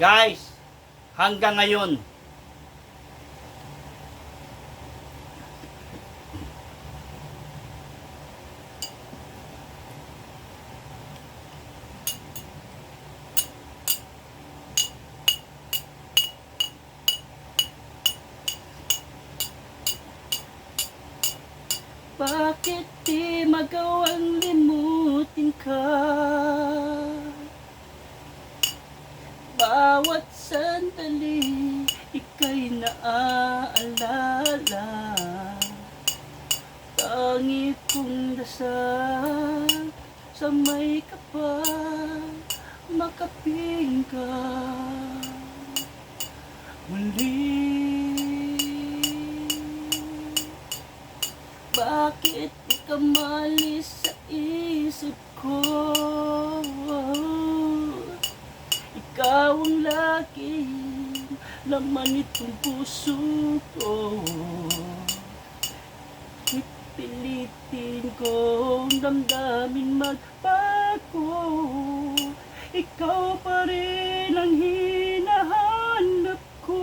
Guys, hanggang ngayon, bakit di magawang limutin ka? Bawat sandali, ika'y naaalala. Tangi kong dasal, sa may kapal, makaping ka muli. Bakit di ka malis sa isip ko? Ikaw ang laging laman itong puso ko. Pipilitin kong damdamin magbago. Ikaw pa rin ang hinahanap ko.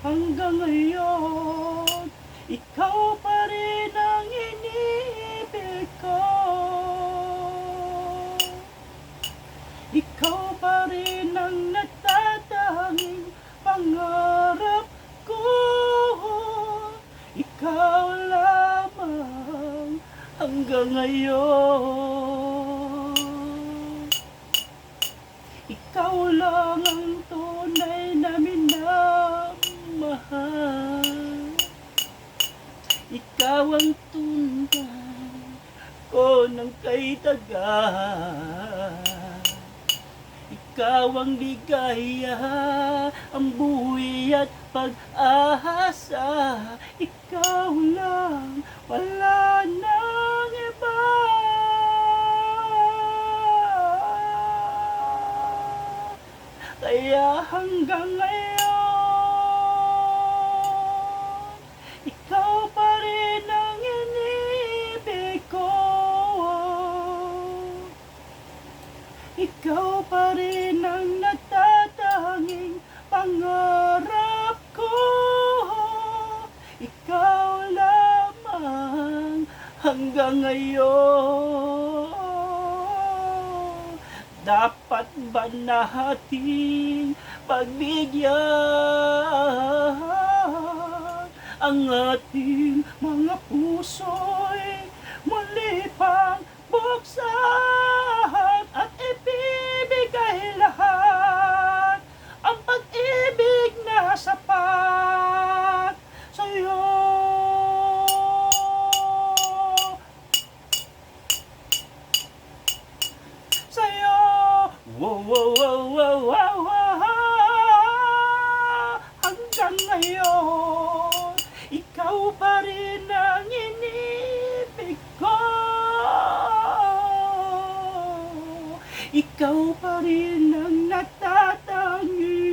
Hanggang ngayon, ikaw pa rin ang iniibig ko. Ikaw pa rin ang nagtatanging pangarap ko. Ikaw lamang hanggang ngayon. Ikaw lang ang tunay na minamahal. Ikaw ang tunay ko ng kay tagal. Ikaw ang ligaya, ang buhay at pag-asa. Ikaw lang, wala nang iba. Kaya hanggang ngayon, ikaw pa rin ang inibig ko. Ikaw pa rin ang nagtatanging pangarap ko. Ikaw lamang hanggang ngayon. Dapat ba nating pagbigyan ang ating mga puso'y muli pang buksan at ibibigay lahat ang pag-ibig na sapat sa'yo. Sa'yo, wow, wow, wow, wow, wow, wow. Hanggang ngayon, ikaw pa rin ang inibig ko. Ikaw pa rin ang nagtatanging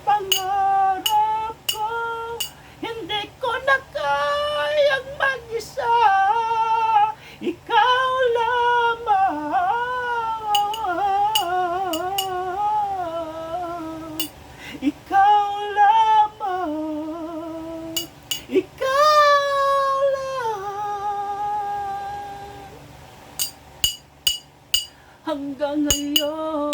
pangarap ko. Hindi ko na kayang mag-isa. Ikaw lamang. Ikaw lamang. Ikaw lang. Hanggang ngayon.